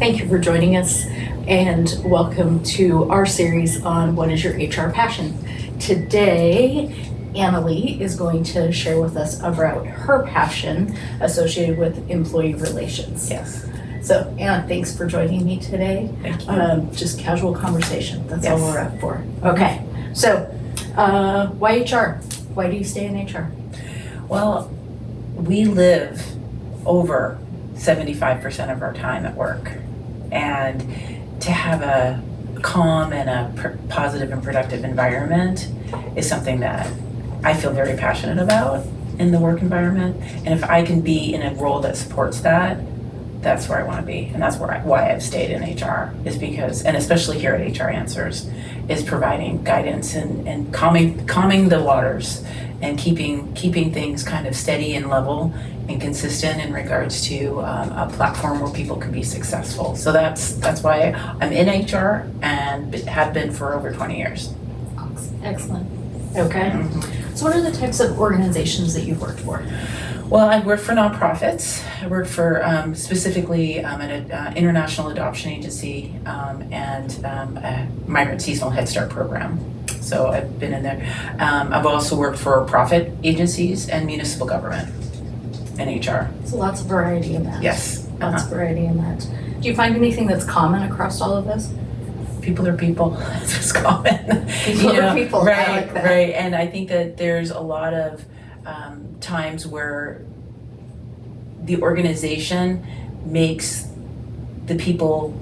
Thank you for joining us and welcome to our series on what is your HR passion. Today, Annalie is going to share with us about her passion associated with employee relations. Yes. So, Anna, thanks for joining me today. Thank you. Just casual conversation. That's Yes. all we're up for. Okay. So, why HR? Why do you stay in HR? Well, we live over 75% of our time at work. And to have a calm and a positive and productive environment is something that I feel very passionate about in the work environment. And if I can be in a role that supports that, that's where I want to be. And that's why I've stayed in HR, is because, and especially here at HR Answers, is providing guidance and calming the waters and keeping things kind of steady and level and consistent in regards to a platform where people can be successful. So that's why I'm in HR and have been for over 20 years. Excellent. Okay. Mm-hmm. So what are the types of organizations that you've worked for? Well, I work for nonprofits. I work for specifically an international adoption agency and a migrant seasonal Head Start program. So I've been in there. I've also worked for profit agencies and municipal government in HR. So lots of variety in that. Yes. Lots of variety in that. Do you find anything that's common across all of this? People are people. That's what's common. People are people. Right, I like that. right. And I think that there's a lot of times where the organization makes the people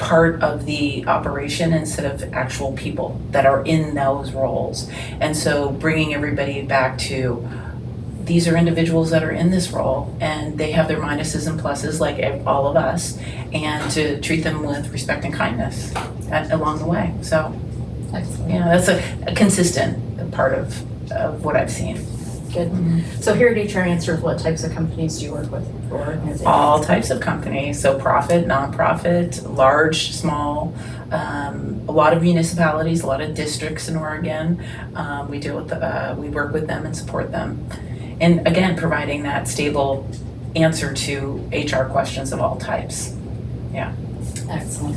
part of the operation instead of actual people that are in those roles. And so bringing everybody back to, these are individuals that are in this role and they have their minuses and pluses like all of us, and to treat them with respect and kindness along the way. So, Excellent. that's a consistent part of what I've seen. Good. So here at HR Answers, what types of companies do you work with or organizations? All types of companies, so profit, nonprofit, large, small, a lot of municipalities, a lot of districts in Oregon. We work with them and support them. And again, providing that stable answer to HR questions of all types. Yeah. Excellent.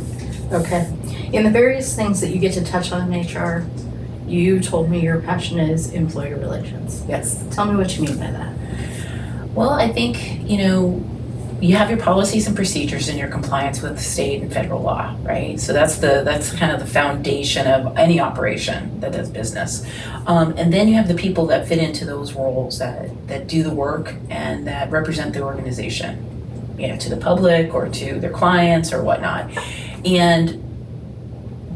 Okay. In the various things that you get to touch on in HR, you told me your passion is employee relations. Yes. Tell me what you mean by that. Well, I think, you have your policies and procedures and your compliance with state and federal law, right? So that's kind of the foundation of any operation that does business. And then you have the people that fit into those roles that do the work and that represent the organization, to the public or to their clients or whatnot. And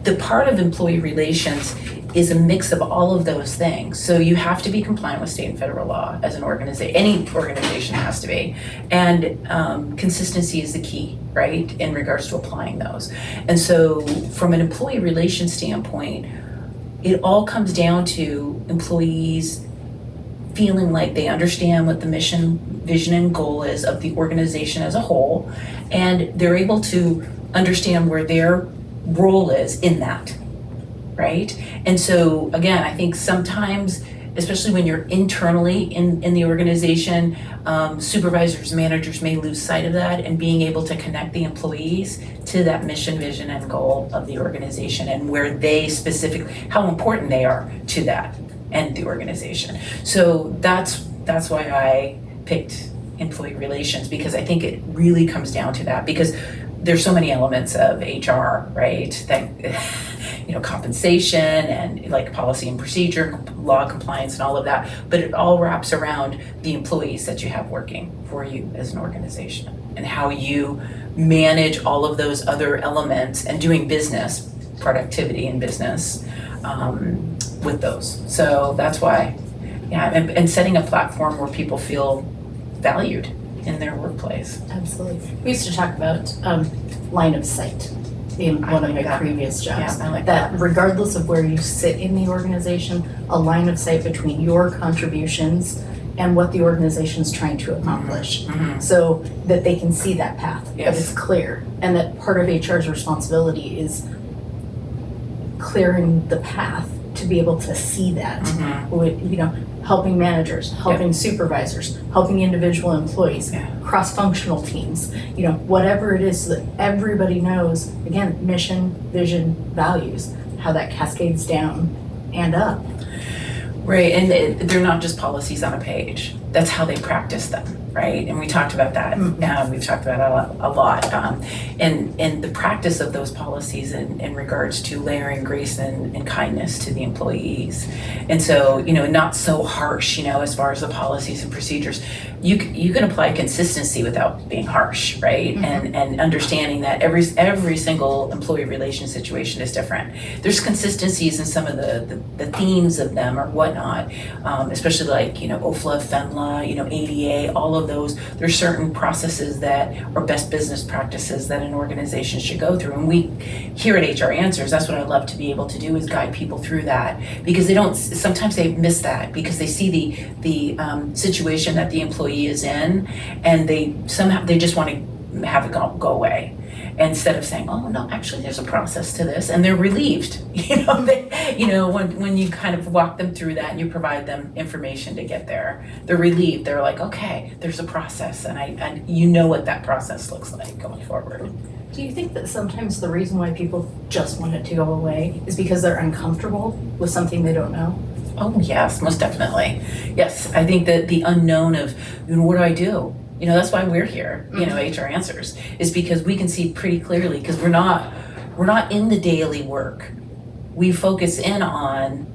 the part of employee relations is a mix of all of those things. So you have to be compliant with state and federal law as an organization. Any organization has to be. And consistency is the key, right, in regards to applying those. And so from an employee relations standpoint, it all comes down to employees feeling like they understand what the mission, vision, and goal is of the organization as a whole, and they're able to understand where their role is in that. Right? And so again, I think sometimes, especially when you're internally in the organization, supervisors, managers may lose sight of that, and being able to connect the employees to that mission, vision, and goal of the organization, and where they specifically, how important they are to that and the organization. So that's why I picked employee relations, because I think it really comes down to that, because there's so many elements of HR, right? That, compensation and like policy and procedure, law compliance and all of that, but it all wraps around the employees that you have working for you as an organization and how you manage all of those other elements and doing business, productivity in business with those. So that's why, and setting a platform where people feel valued in their workplace. Absolutely. We used to talk about line of sight in one of my previous jobs. Yeah, I like that regardless of where you sit in the organization, a line of sight between your contributions and what the organization's trying to accomplish, so that they can see that path, that it's clear, and that part of HR's responsibility is clearing the path to be able to see that Mm-hmm. with, helping managers, helping supervisors, helping individual employees, Yeah. cross-functional teams, whatever it is so that everybody knows, again, mission, vision, values, how that cascades down and up. Right, and they're not just policies on a page. That's how they practice them, right? And we talked about that. We've talked about a lot. And the practice of those policies in regards to layering grace and kindness to the employees. And so, not so harsh, as far as the policies and procedures. You can apply consistency without being harsh, right? And understanding that every single employee relation situation is different. There's consistencies in some of the themes of them or whatnot, especially like, OFLA, FEMLA, ADA, all of those. There's certain processes that are best business practices that an organization should go through. And we here at HR Answers, that's what I love to be able to do, is guide people through that, because sometimes they miss that because they see the situation that the employee is in, and they just want to have it go away, instead of saying, oh no, actually there's a process to this, and they're relieved. When you kind of walk them through that and you provide them information to get there, they're relieved. They're like, okay, there's a process, and you know what that process looks like going forward. Do you think that sometimes the reason why people just want it to go away is because they're uncomfortable with something they don't know? Oh yes, most definitely. Yes, I think that the unknown of, what do I do? That's why we're here, HR Answers, is because we can see pretty clearly, because we're not in the daily work. We focus in on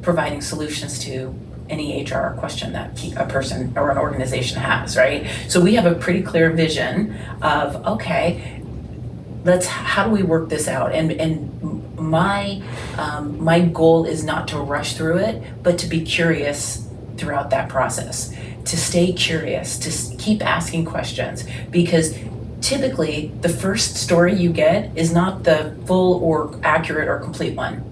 providing solutions to any HR question that a person or an organization has, right? So we have a pretty clear vision of, okay, how do we work this out? And my goal is not to rush through it, but to be curious throughout that process, to stay curious, to keep asking questions, because typically the first story you get is not the full or accurate or complete one,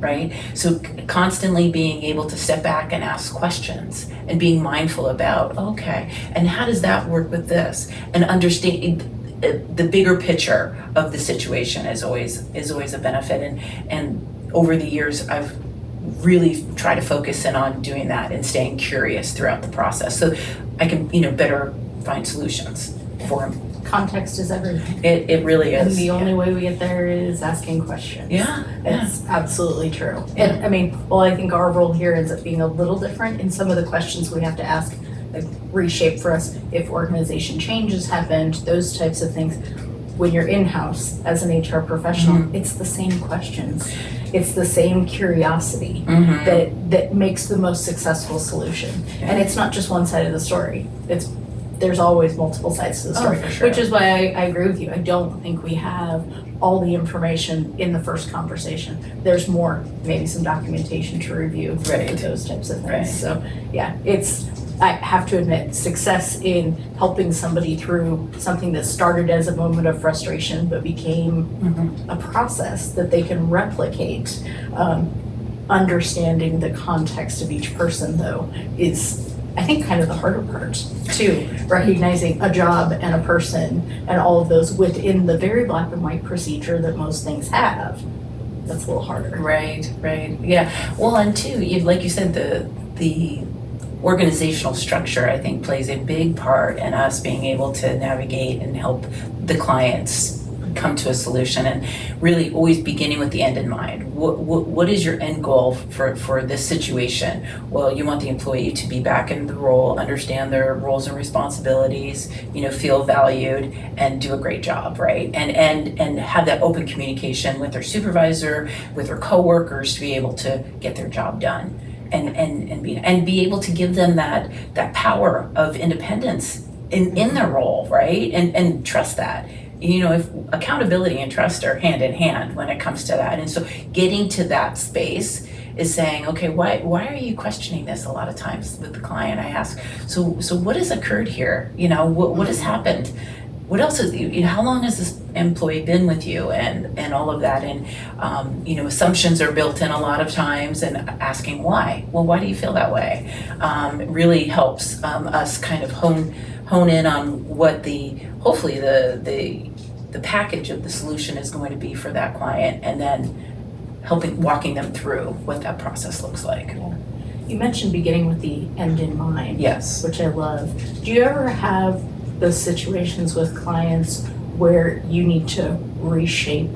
right? So constantly being able to step back and ask questions and being mindful about, okay, and how does that work with this? And understanding the bigger picture of the situation is always a benefit. And over the years, I've really tried to focus in on doing that and staying curious throughout the process, so I can, better find solutions for them. Context is everything. It really is. And the only way we get there is asking questions. Yeah. It's absolutely true. Yeah. And I think our role here ends up being a little different in some of the questions we have to ask, like reshape for us if organization changes happened, those types of things. When you're in-house as an HR professional, it's the same questions. It's the same curiosity that makes the most successful solution. Yeah. And it's not just one side of the story. There's always multiple sides to the story, for sure. which is why I agree with you. I don't think we have all the information in the first conversation. There's more, maybe some documentation to review, Right. those types of things. Right. So yeah, I have to admit, success in helping somebody through something that started as a moment of frustration but became a process that they can replicate. Understanding the context of each person, though, is, I think, kind of the harder part too. Recognizing a job and a person and all of those within the very black and white procedure that most things have. That's a little harder. Right, yeah. Well, and too, like you said, the organizational structure, I think, plays a big part in us being able to navigate and help the clients come to a solution, and really always beginning with the end in mind. What is your end goal for this situation? Well, you want the employee to be back in the role, understand their roles and responsibilities, feel valued, and do a great job, right? And have that open communication with their supervisor, with their coworkers, to be able to get their job done. And be able to give them that power of independence in their role, right? And trust that. If accountability and trust are hand in hand when it comes to that. And so getting to that space is saying, okay, why are you questioning this? A lot of times with the client, I ask, so what has occurred here? What has happened? What else is, how long has this employee been with you, and all of that? And, assumptions are built in a lot of times, and asking why. Well, why do you feel that way? It really helps us kind of hone in on what hopefully the package of the solution is going to be for that client, and then walking them through what that process looks like. You mentioned beginning with the end in mind. Yes. Which I love. Do you ever have those situations with clients where you need to reshape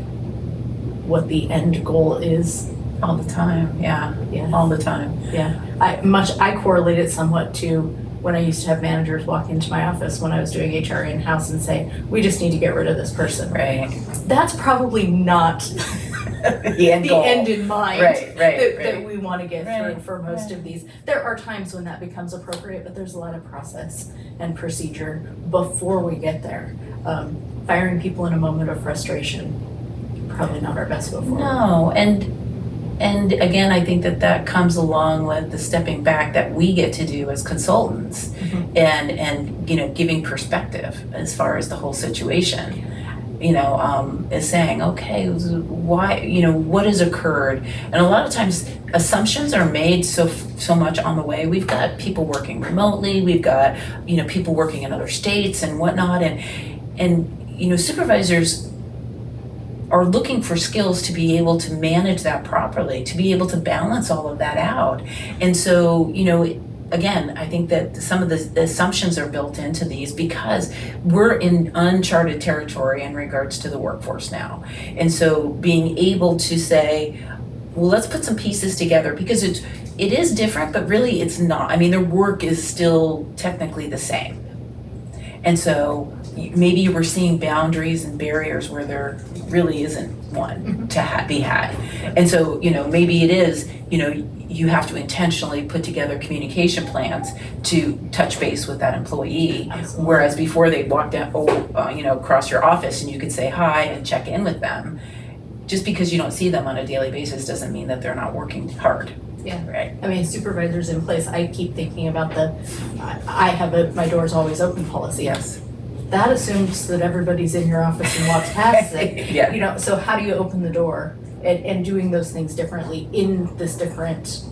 what the end goal is? All the time, yeah, all the time. Yeah, I correlate it somewhat to when I used to have managers walk into my office when I was doing HR in-house and say, we just need to get rid of this person. Right. That's probably not the end in mind that we want to get through Right, for most of these. There are times when that becomes appropriate, but there's a lot of process and procedure before we get there. Firing people in a moment of frustration, probably not our best foot forward. No, and again, I think that comes along with the stepping back that we get to do as consultants, Mhm. and giving perspective as far as the whole situation. Is saying, okay, why, what has occurred? And a lot of times assumptions are made so much on the way. We've got people working remotely, we've got, people working in other states and whatnot, and supervisors are looking for skills to be able to manage that properly, to be able to balance all of that out. And so, again, I think that some of the assumptions are built into these because we're in uncharted territory in regards to the workforce now. And so being able to say, well, let's put some pieces together, because it is different, but really it's not. I mean, their work is still technically the same. And so maybe we're seeing boundaries and barriers where there really isn't one to be had. And so, maybe it is, you have to intentionally put together communication plans to touch base with that employee. Absolutely. Whereas before they walked down, across your office and you could say hi and check in with them. Just because you don't see them on a daily basis doesn't mean that they're not working hard. Yeah. Right. I mean, supervisors in place, I keep thinking about I have my door's always open policy. Yes. That assumes that everybody's in your office and walks past it. Yeah. So how do you open the door and doing those things differently in this different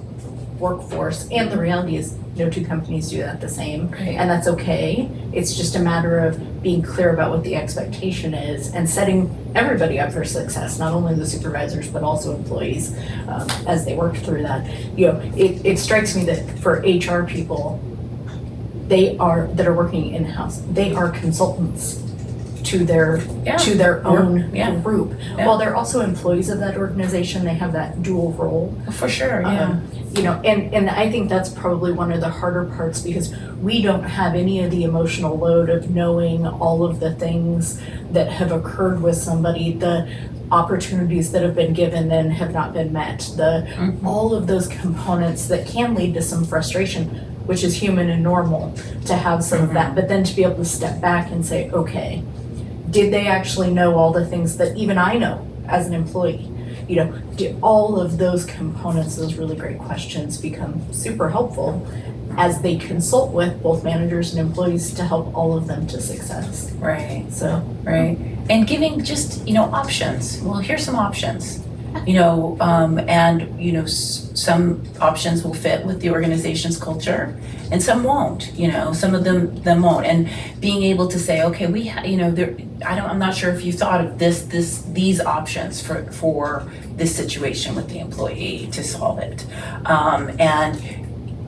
workforce? And the reality is no two companies do that the same. Right. And that's okay. It's just a matter of being clear about what the expectation is and setting everybody up for success, not only the supervisors, but also employees as they work through that. It strikes me that for HR people, that are working in-house, they are consultants to their own group. Yeah. While they're also employees of that organization, they have that dual role. For sure, yeah. And I think that's probably one of the harder parts, because we don't have any of the emotional load of knowing all of the things that have occurred with somebody, the opportunities that have been given and have not been met, all of those components that can lead to some frustration, which is human and normal to have some of that, but then to be able to step back and say, okay, did they actually know all the things that even I know as an employee? Do all of those components, those really great questions, become super helpful as they consult with both managers and employees to help all of them to success. Right. So. Right. And giving just, options. Well, here's some options. Some options will fit with the organization's culture and some won't, some of them won't. And being able to say, okay, I'm not sure if you thought of these options for this situation with the employee to solve it.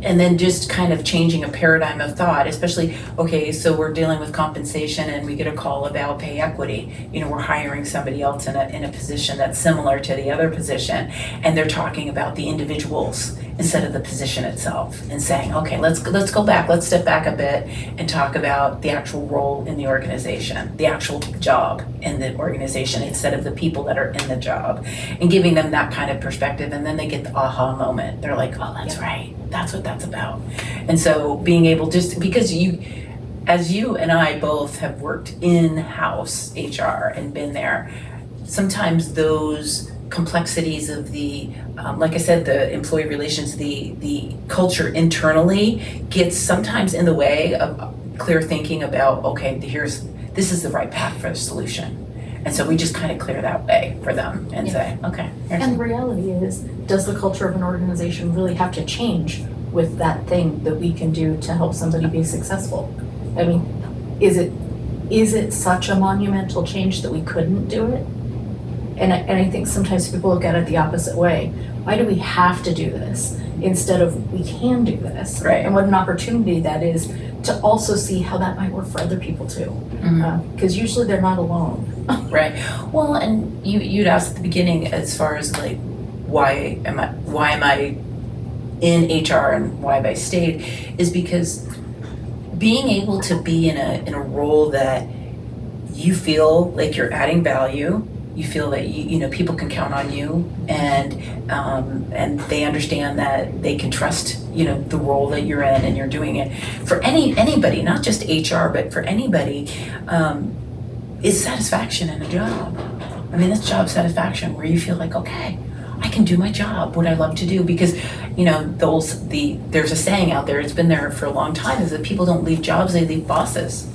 And then just kind of changing a paradigm of thought, especially, okay, so we're dealing with compensation and we get a call about pay equity. We're hiring somebody else in a position that's similar to the other position, and they're talking about the individuals instead of the position itself, and saying, okay, let's go back, let's step back a bit and talk about the actual role in the organization, the actual job in the organization instead of the people that are in the job, and giving them that kind of perspective. And then they get the aha moment. They're like, oh, that's right. That's what that's about. And so being able, just because as you and I both have worked in-house HR and been there, sometimes those complexities of the, like I said, the employee relations, the culture internally gets sometimes in the way of clear thinking about, okay, this is the right path for the solution. And so we just kind of clear that way for them and say, okay. And the reality is, does the culture of an organization really have to change with that thing that we can do to help somebody be successful? I mean, is it such a monumental change that we couldn't do it? And I think sometimes people look at it the opposite way. Why do we have to do this instead of we can do this? Right. And what an opportunity that is to also see how that might work for other people too. Because usually they're not alone. Right. Well, and you'd asked at the beginning as far as like why am I in HR and why have I stayed, is because being able to be in a role that you feel like you're adding value, you feel that you know people can count on you, and they understand that they can trust the role that you're in, and you're doing it for anybody, not just HR, but for anybody, is satisfaction in a job. I mean, it's job satisfaction where you feel like, okay, I can do my job, what I love to do, because there's a saying out there, it's been there for a long time, is that people don't leave jobs, they leave bosses.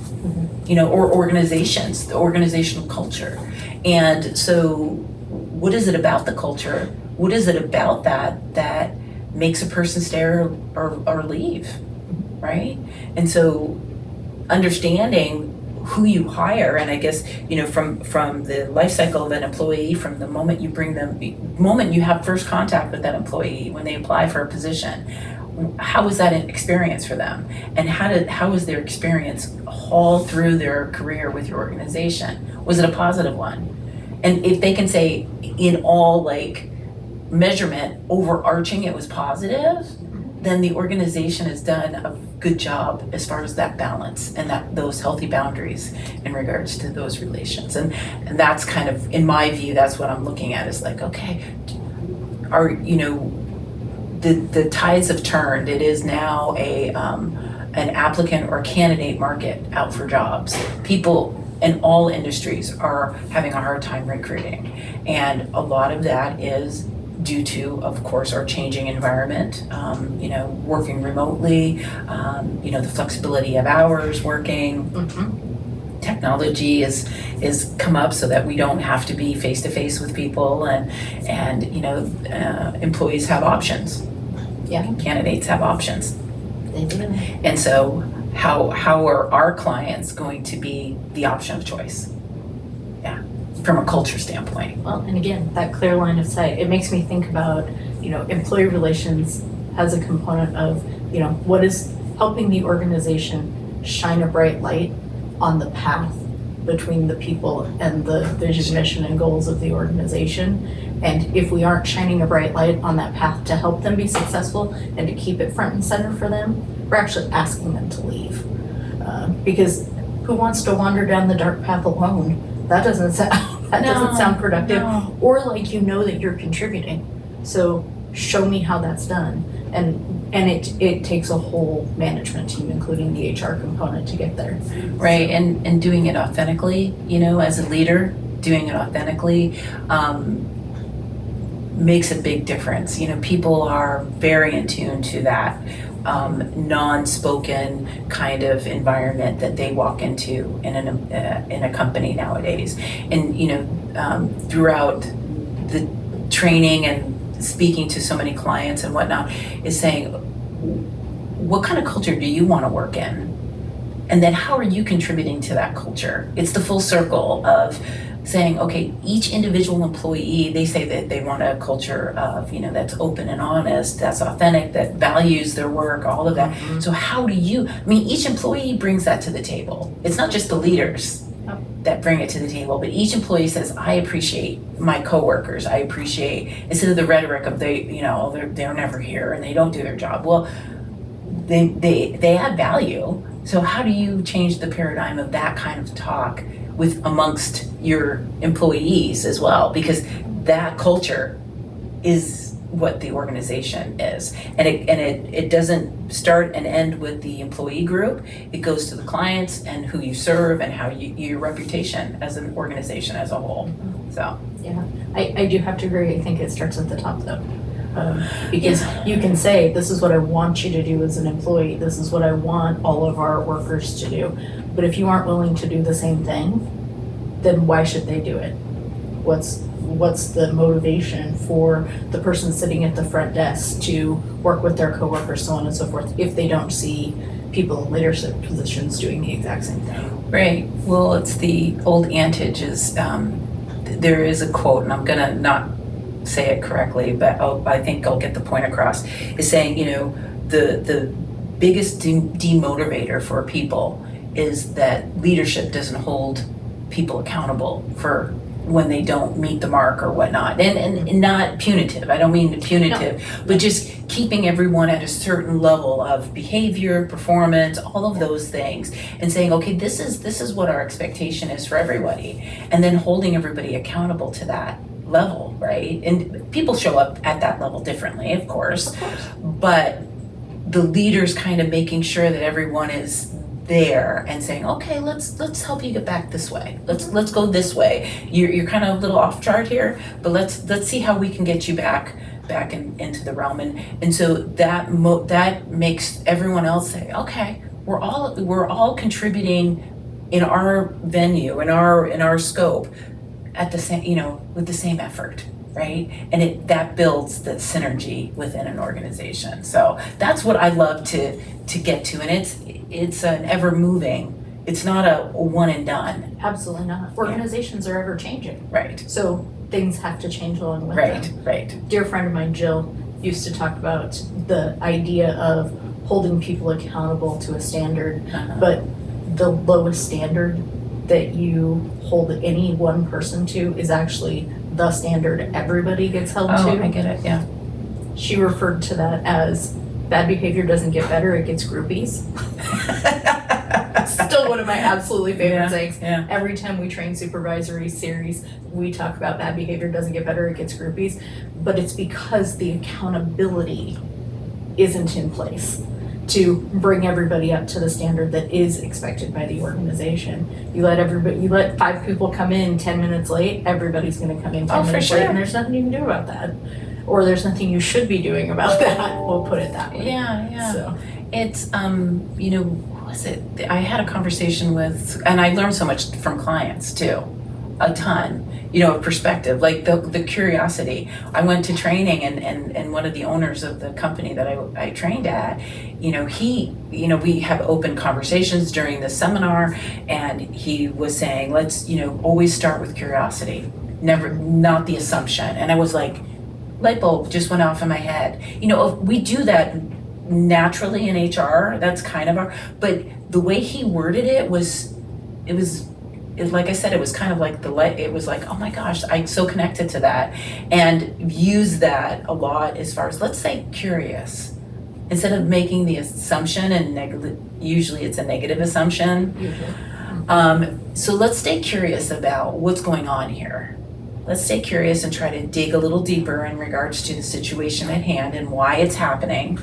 Or organizations, the organizational culture. And so what is it about the culture? What is it about that makes a person stay or leave, right? And so understanding who you hire, and I guess, from the life cycle of an employee, from the moment you have first contact with that employee, when they apply for a position, how was that an experience for them? And how was their experience all through their career with your organization? Was it a positive one? And if they can say in all measurement, overarching, it was positive, then the organization has done a good job as far as that balance and those healthy boundaries in regards to those relations. And that's kind of, in my view, that's what I'm looking at, is like, okay, the tides have turned. It is now an applicant or candidate market out for jobs. People in all industries are having a hard time recruiting, and a lot of that is due to, of course, our changing environment. Working remotely, the flexibility of hours working. Technology is come up so that we don't have to be face to face with people, and employees have options. Yeah. Candidates have options. They do. And so how are our clients going to be the option of choice? Yeah, from a culture standpoint. Well, and again, that clear line of sight, it makes me think about, employee relations has a component of, what is helping the organization shine a bright light on the path between the people and the vision, mission, and goals of the organization. And if we aren't shining a bright light on that path to help them be successful and to keep it front and center for them, we're actually asking them to leave. Because who wants to wander down the dark path alone? That doesn't sound productive. No. Or like that you're contributing. So show me how that's done. And it takes a whole management team, including the HR component, to get there. Right, and doing it authentically, as a leader, doing it authentically makes a big difference. People are very in tune to that non-spoken kind of environment that they walk into in a company nowadays. And throughout the training and speaking to so many clients and whatnot, is saying, what kind of culture do you want to work in? And then how are you contributing to that culture? It's the full circle of saying, okay, each individual employee, they say that they want a culture of, that's open and honest, that's authentic, that values their work, all of that. So how do each employee brings that to the table. It's not just the leaders that bring it to the table, but each employee says, I appreciate my coworkers. I appreciate, instead of the rhetoric of they're never here and they don't do their job. Well, they add value. So how do you change the paradigm of that kind of talk amongst your employees as well? Because that culture is what the organization is, and it doesn't start and end with the employee group. It goes to the clients and who you serve and how your reputation as an organization as a whole. So yeah, I do have to agree. I think it starts at the top though, because you can say, this is what I want you to do as an employee, this is what I want all of our workers to do, but if you aren't willing to do the same thing, then why should they do it? What's the motivation for the person sitting at the front desk to work with their coworkers, so on and so forth, if they don't see people in leadership positions doing the exact same thing? Right. Well, it's the old adage is there is a quote, and I'm gonna not say it correctly, but I think I'll get the point across, is saying, the biggest demotivator for people is that leadership doesn't hold people accountable for when they don't meet the mark or whatnot. And not punitive, I don't mean punitive, but just keeping everyone at a certain level of behavior, performance, all of those things, and saying, okay, this is what our expectation is for everybody, and then holding everybody accountable to that level, right? And people show up at that level differently, of course, but the leaders kind of making sure that everyone is there and saying, okay, let's help you get back this way. Let's go this way. You're kind of a little off chart here, but let's see how we can get you back into the realm. And so that makes everyone else say, okay, we're all contributing in our venue, in our scope, at the same, with the same effort, right? And that builds the synergy within an organization. So that's what I love to get to, and it's an ever moving. It's not a one and done. Absolutely not. Organizations are ever changing. Right. So things have to change along with them. Right. Dear friend of mine, Jill, used to talk about the idea of holding people accountable to a standard, but the lowest standard that you hold any one person to is actually the standard everybody gets held to. Oh, I get it, yeah. She referred to that as bad behavior doesn't get better, it gets groupies. Still one of my absolutely favorite sayings. Yeah. Every time we train supervisory series, we talk about bad behavior doesn't get better, it gets groupies. But it's because the accountability isn't in place to bring everybody up to the standard that is expected by the organization. You let 5 people come in 10 minutes late, everybody's gonna come in 10 minutes late, and there's nothing you can do about that. Or there's nothing you should be doing about that, we'll put it that way. Yeah. So. It's, what was it? I had a conversation with, and I learned so much from clients too, a ton, of perspective, like the curiosity. I went to training and one of the owners of the company that I trained at, we have open conversations during the seminar, and he was saying, let's, always start with curiosity, not the assumption. And I was like, light bulb just went off in my head. We do that naturally in HR, that's kind of but the way he worded it was like I said, it was kind of like it was like, oh my gosh, I'm so connected to that, and use that a lot as far as, let's say, curious, instead of making the assumption, and usually it's a negative assumption. So let's stay curious about what's going on here. Let's stay curious and try to dig a little deeper in regards to the situation at hand and why it's happening,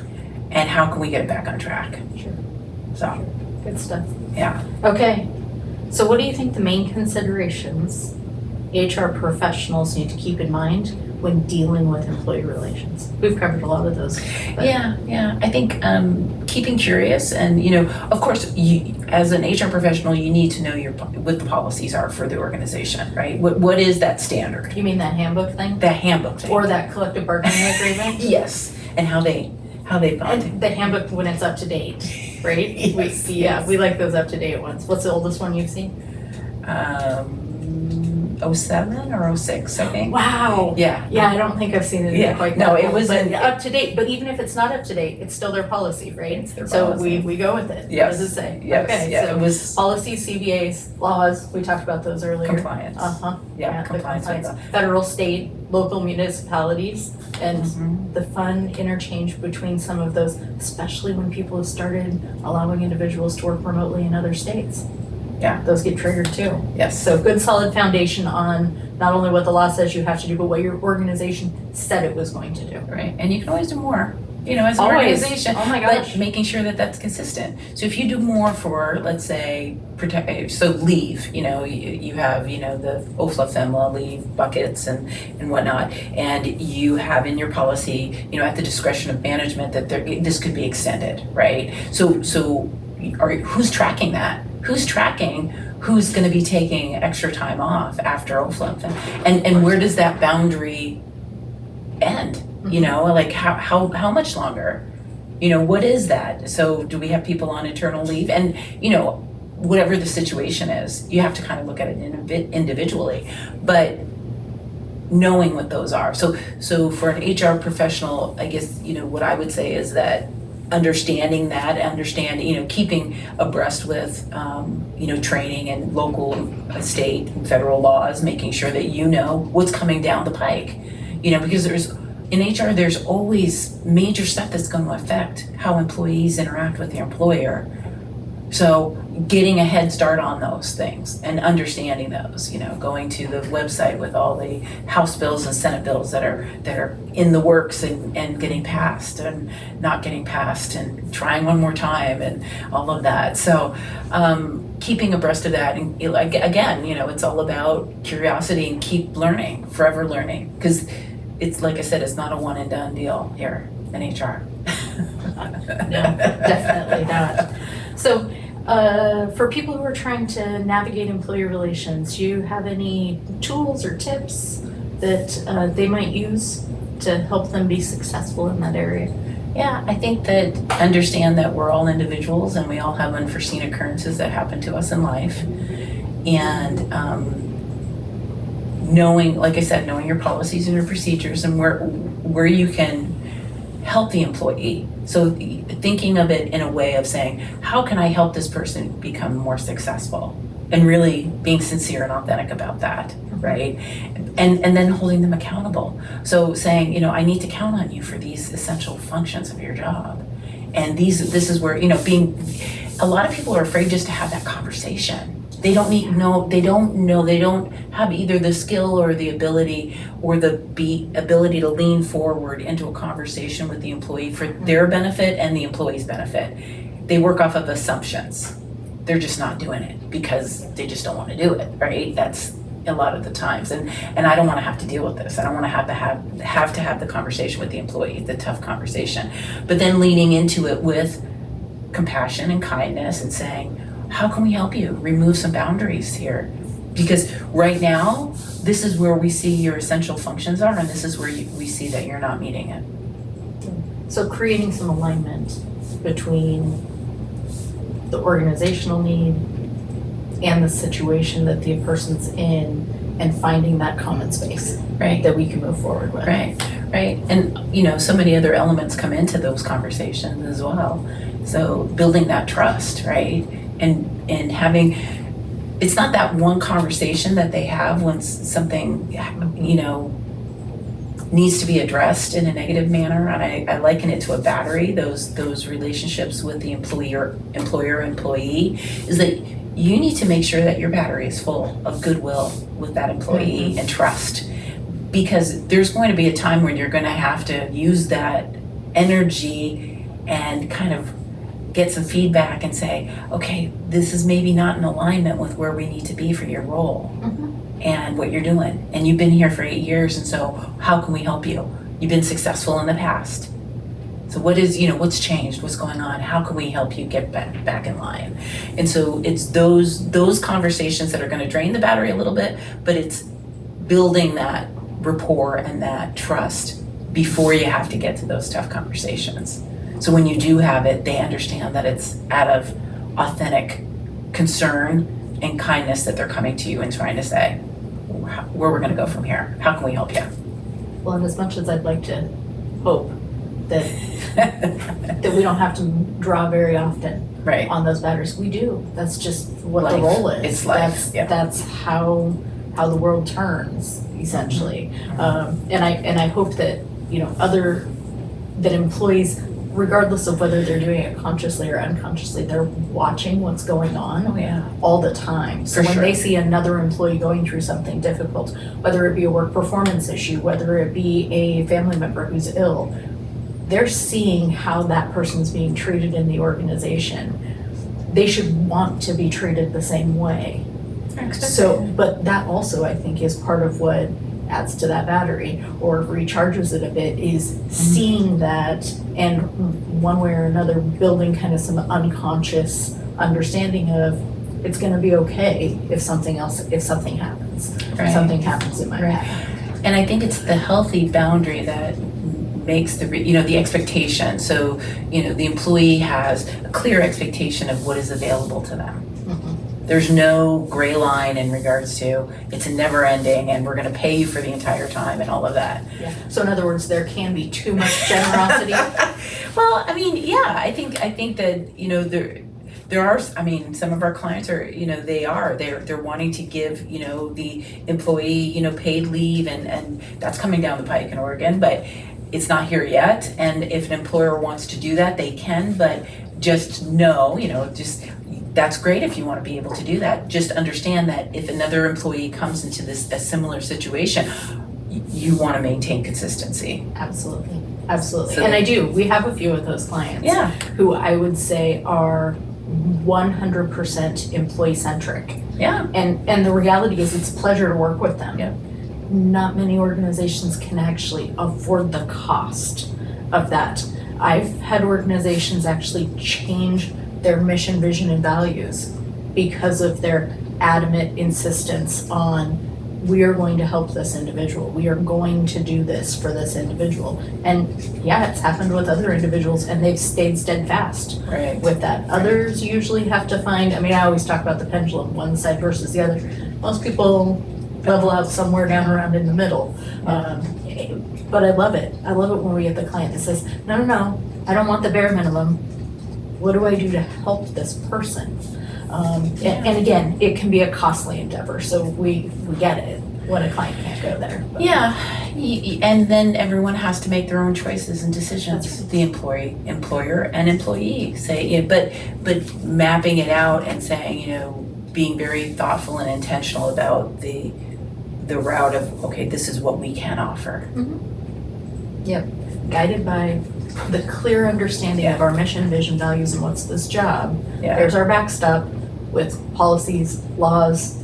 and how can we get it back on track. Sure. So. Good stuff. Yeah. Okay. So what do you think the main considerations HR professionals need to keep in mind when dealing with employee relations? We've covered a lot of those. Yeah. I think keeping curious, and of course, as an HR professional, you need to know what the policies are for the organization, right? What is that standard? You mean that handbook thing? The handbook thing. Or that collective bargaining agreement? Yes, and how they and the handbook when it's up to date, right? Yes. We like those up to date ones. What's the oldest one you've seen? 07 or 06, I think. Wow. Yeah. Yeah, I don't think I've seen it quite that No, it old, wasn't but up to date. But even if it's not up to date, it's still their policy, right? It's their so policy. we go with it. Yes. What does it say? Yes. Okay, Yeah, so it was policies, CBAs, laws, we talked about those earlier. compliance. Yeah, the compliance with compliance. Federal, state, local municipalities, and the fun interchange between some of those, especially when people have started allowing individuals to work remotely in other states. Yeah. Those get triggered too. Yes. So good solid foundation on not only what the law says you have to do, but what your organization said it was going to do. Right, and you can always do more, as an Always. organization. Oh my gosh. But making sure that that's consistent. So if you do more for, let's say, leave, you have, the OFLA, FEMLA leave buckets and whatnot, and you have in your policy, at the discretion of management that this could be extended, right? So who's tracking that? Who's tracking who's going to be taking extra time off after OFLA? And where does that boundary end? Like how much longer? What is that? So do we have people on internal leave? And, whatever the situation is, you have to kind of look at it individually. But knowing what those are. So for an HR professional, I guess, what I would say is that understanding, keeping abreast with, training and local, state and federal laws, making sure that you know what's coming down the pike. Because in HR, there's always major stuff that's going to affect how employees interact with their employer. So getting a head start on those things and understanding those, going to the website with all the House bills and Senate bills that are in the works and getting passed and not getting passed and trying one more time and all of that. So keeping abreast of that, and again, it's all about curiosity and keep learning, forever learning, because it's like I said, it's not a one and done deal here in HR. No, definitely not. So, for people who are trying to navigate employee relations, do you have any tools or tips that they might use to help them be successful in that area? Yeah, I think that understand that we're all individuals and we all have unforeseen occurrences that happen to us in life. And knowing, like I said, knowing your policies and your procedures and where you can help the employee. So thinking of it in a way of saying, how can I help this person become more successful? And really being sincere and authentic about that, right? And then holding them accountable. So saying, I need to count on you for these essential functions of your job. And this is where, a lot of people are afraid just to have that conversation. They don't have either the skill or the ability or the ability to lean forward into a conversation with the employee for their benefit and the employee's benefit. They work off of assumptions. They're just not doing it because they just don't want to do it, right? That's a lot of the times. And I don't want to have to deal with this. I don't want to have to have the conversation with the employee, the tough conversation. But then leaning into it with compassion and kindness and saying, how can we help you remove some boundaries here? Because right now, this is where we see your essential functions are, and this is where we see that you're not meeting it. So creating some alignment between the organizational need and the situation that the person's in and finding that common space Right. that we can move forward with. Right. And, so many other elements come into those conversations as well. So building that trust, right? And having, it's not that one conversation that they have when something, needs to be addressed in a negative manner. And I liken it to a battery, those relationships with the employer-employee, is that you need to make sure that your battery is full of goodwill with that employee and trust. Because there's going to be a time when you're going to have to use that energy and kind of get some feedback and say, okay, this is maybe not in alignment with where we need to be for your role and what you're doing. And you've been here for 8 years, and so how can we help you? You've been successful in the past. So what's changed? What's going on? How can we help you get back in line? And so it's those conversations that are going to drain the battery a little bit, but it's building that rapport and that trust before you have to get to those tough conversations. So when you do have it, they understand that it's out of authentic concern and kindness that they're coming to you and trying to say, where we're going to go from here. How can we help you? Well, and as much as I'd like to hope that that we don't have to draw very often Right. on those batteries, we do. That's just what Life. the role is. It's life, yeah. That's how the world turns, essentially. And I hope that that employees, regardless of whether they're doing it consciously or unconsciously, they're watching what's going on Oh, yeah. all the time. So For when sure. they see another employee going through something difficult, whether it be a work performance issue, whether it be a family member who's ill, they're seeing how that person's being treated in the organization. They should want to be treated the same way. So, but that also, I think, is part of what adds to that battery or recharges it a bit, is seeing that, and one way or another building kind of some unconscious understanding of it's going to be okay if something happens. Right. Something happens in my Right. path. And I think it's the healthy boundary that makes the expectation. So, the employee has a clear expectation of what is available to them. There's no gray line in regards to it's a never ending and we're gonna pay you for the entire time and all of that. Yeah. So in other words, there can be too much generosity. Well, I mean, yeah, I think that, you know, there are, I mean, some of our clients are, you know, they're wanting to give, you know, the employee, you know, paid leave and that's coming down the pike in Oregon, but it's not here yet. And if an employer wants to do that, they can, but just know, you know, just, that's great if you want to be able to do that. Just understand that if another employee comes into a similar situation, you want to maintain consistency. Absolutely. Absolutely. So and I do. We have a few of those clients Yeah. who I would say are 100% employee centric. Yeah. And the reality is it's a pleasure to work with them. Yeah. Not many organizations can actually afford the cost of that. I've had organizations actually change their mission, vision, and values because of their adamant insistence on we are going to help this individual. We are going to do this for this individual. And yeah, it's happened with other individuals and they've stayed steadfast Right. with that. Others usually have to find, I mean, I always talk about the pendulum, one side versus the other. Most people level out somewhere down around in the middle. But I love it. I love it when we get the client that says, no, I don't want the bare minimum. What do I do to help this person? And again, it can be a costly endeavor, so we get it when a client can't go there. But Yeah, and then everyone has to make their own choices and decisions. That's right. The employer, and employee. Say, you know, but mapping it out and saying, you know, being very thoughtful and intentional about the route of, okay, this is what we can offer. guided by the clear understanding of Yeah. our mission, vision, values, and what's this job. Yeah. There's our backstop with policies, laws,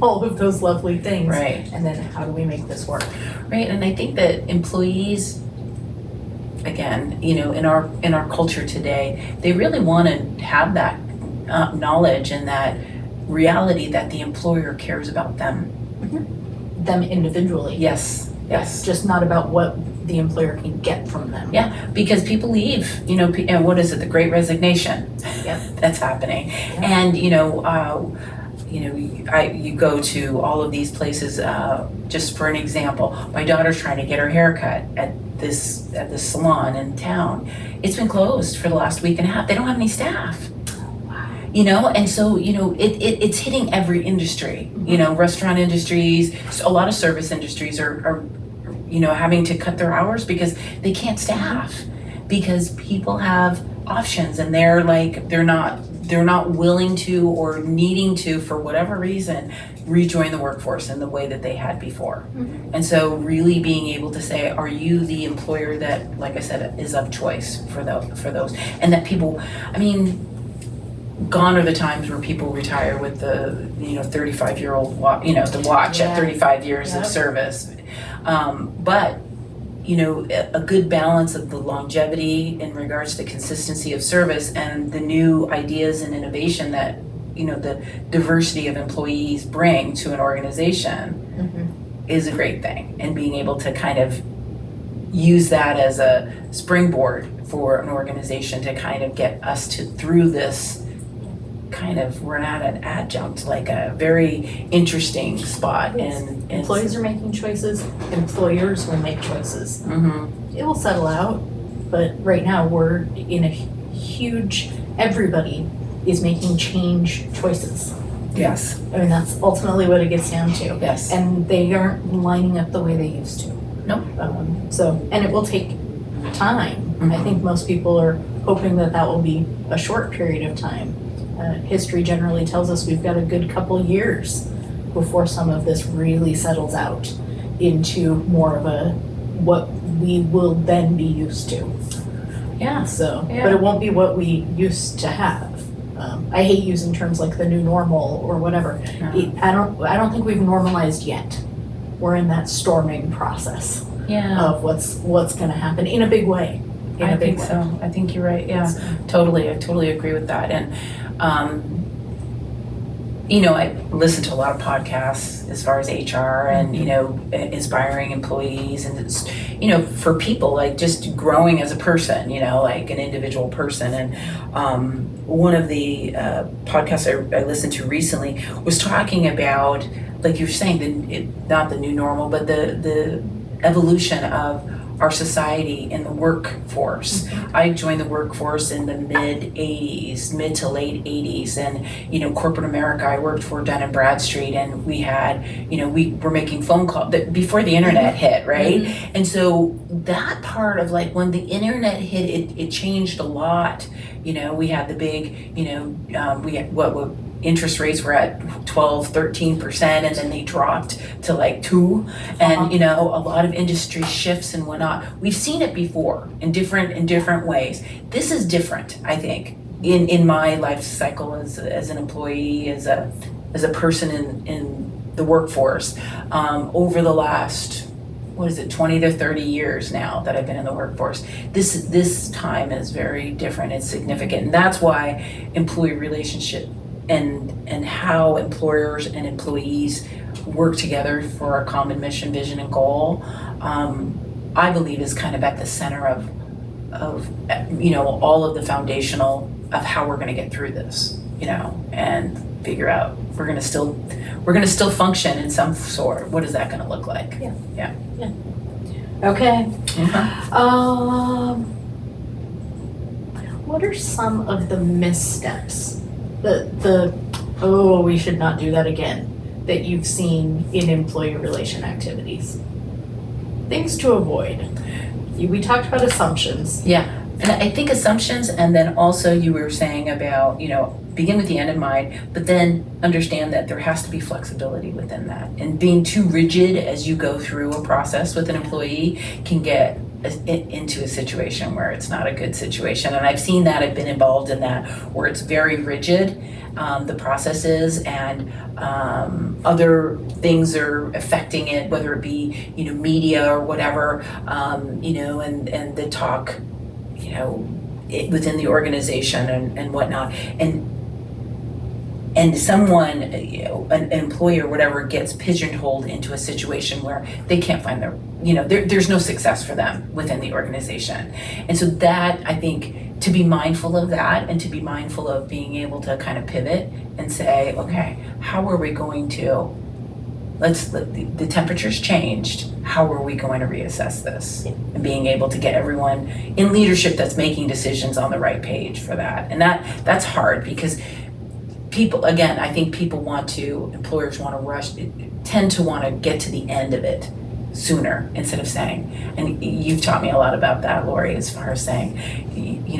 all of those lovely things. Right. And then how do we make this work? Right, and I think that employees, again, you know, in our culture today, they really want to have that knowledge and that reality that the employer cares about them. Them individually. Yes, yes. Just not about what the employer can get from them. Yeah, because people leave, you know, and what is it, the Great Resignation? Yep. That's happening. Yeah. And, you go to all of these places, just for an example, my daughter's trying to get her hair cut at this salon in town. It's been closed for the last week and a half. They don't have any staff. You know, and so, you know, it's hitting every industry, you know, restaurant industries, a lot of service industries are, you know, having to cut their hours because they can't staff, because people have options and they're not willing to or needing to, for whatever reason, rejoin the workforce in the way that they had before. And so really being able to say, are you the employer that, like I said, is of choice for those, and that people, I mean, gone are the times where people retire with the, you know, 35-year-old the watch Yeah. at 35 years of Yep. service. But, you know, a good balance of the longevity in regards to the consistency of service and the new ideas and innovation that, you know, the diversity of employees bring to an organization is a great thing. And being able to kind of use that as a springboard for an organization to kind of get us through this kind of, we're not an adjunct, like a very interesting spot. And Employees are making choices, employers will make choices. Mm-hmm. It will settle out, but right now we're in a huge, everybody is making change choices. Yes, I mean, that's ultimately what it gets down to. yes. And they aren't lining up the way they used to. Nope. And it will take time. I Mhm. think most people are hoping that will be a short period of time. History generally tells us we've got a good couple years before some of this really settles out into more of a what we will then be used to. Yeah. So, Yeah. but it won't be what we used to have. I hate using terms like the new normal or whatever. I don't think we've normalized yet. We're in that storming process Yeah. of what's going to happen in a big way. I think so. I think you're right. Yeah. So, Totally. I totally agree with that. And I listen to a lot of podcasts as far as HR and, inspiring employees and, for people, like just growing as a person, like an individual person. And one of the podcasts I listened to recently was talking about, like you're saying, not the new normal, but the evolution of our society in the workforce. I joined the workforce in the mid to late 80s, and corporate America, I worked for Dun & Bradstreet, and we had, we were making phone calls before the internet hit, right? And so that part of like when the internet hit, it changed a lot. We had the big, we had what interest rates were at 12-13%, and then they dropped to like 2%, and a lot of industry shifts and whatnot. We've seen it before in different ways. This is different, I think, in my life cycle as an employee, as a person in the workforce, over the last 20 to 30 years now that I've been in the workforce. This time is very different. It's significant, and that's why employee relationship and how employers and employees work together for a common mission, vision, and goal, I believe is kind of at the center of all of the foundational of how we're going to get through this, and figure out we're going to still function in some sort. What is that going to look like? Yeah. Okay. Mm-hmm. What are some of the missteps? We should not do that again, that you've seen in employee relation activities? Things to avoid. We talked about assumptions. Yeah, and I think assumptions, and then also you were saying about, begin with the end in mind, but then understand that there has to be flexibility within that. And being too rigid as you go through a process with an employee can get into a situation where it's not a good situation. And I've seen that, I've been involved in that, where it's very rigid, the process is, and other things are affecting it, whether it be, media or whatever, and the talk, within the organization and whatnot. And someone, an employee or whatever, gets pigeonholed into a situation where they can't find there's no success for them within the organization. And so that, I think, to be mindful of that, and to be mindful of being able to kind of pivot and say, okay, how are we going to, the temperature's changed, how are we going to reassess this? And being able to get everyone in leadership that's making decisions on the right page for that. And that's hard, because people, again, I think employers want to rush, tend to want to get to the end of it sooner instead of saying, and you've taught me a lot about that, Lori, as far as saying,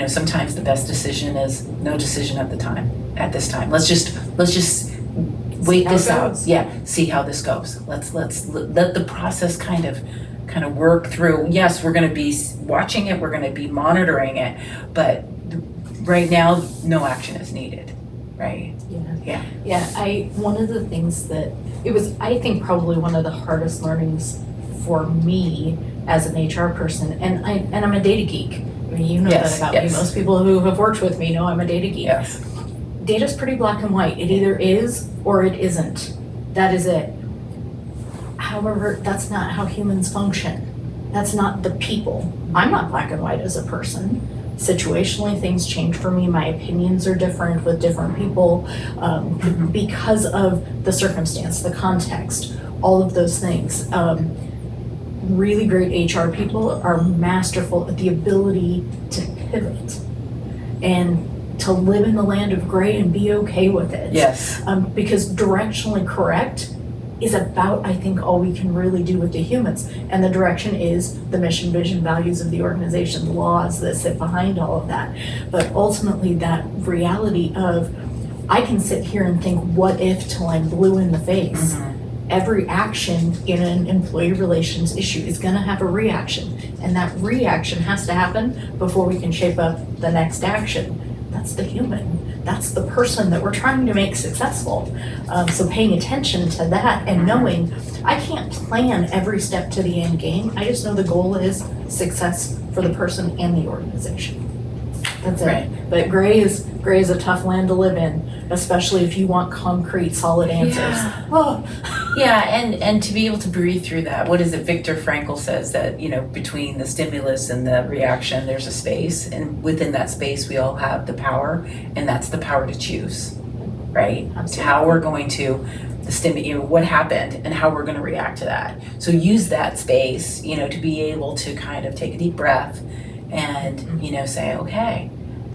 sometimes the best decision is no decision at this time. Let's just wait this out. Yeah, see how this goes. Let's let the process kind of work through. Yes, we're going to be watching it, we're going to be monitoring it, but right now, no action is needed. Right. Yeah. One of the things that it was, I think, probably one of the hardest learnings for me as an HR person, and I'm a data geek. I mean, that about me. Most people who have worked with me know I'm a data geek. Yes. Data's pretty black and white. It either is or it isn't. That is it. However, that's not how humans function. That's not the people. I'm not black and white as a person. Situationally, things change for me. My opinions are different with different people, because of the circumstance, the context, all of those things. Really great HR people are masterful at the ability to pivot and to live in the land of gray and be okay with it. Yes. Because directionally correct is about, I think, all we can really do with the humans. And the direction is the mission, vision, values of the organization, the laws that sit behind all of that. But ultimately, that reality of, I can sit here and think, what if, till I'm blue in the face. Every action in an employee relations issue is going to have a reaction. And that reaction has to happen before we can shape up the next action. That's the human. That's the person that we're trying to make successful. So paying attention to that and knowing I can't plan every step to the end game. I just know the goal is success for the person and the organization. That's it. Right. But gray is a tough land to live in. especially if you want concrete, solid answers. Yeah. Oh. Yeah, and to be able to breathe through that. What is it? Viktor Frankl says that, between the stimulus and the reaction, there's a space, and within that space, we all have the power, and that's the power to choose, right? Absolutely. How we're going to what happened and how we're going to react to that. So use that space, to be able to kind of take a deep breath and, say, okay,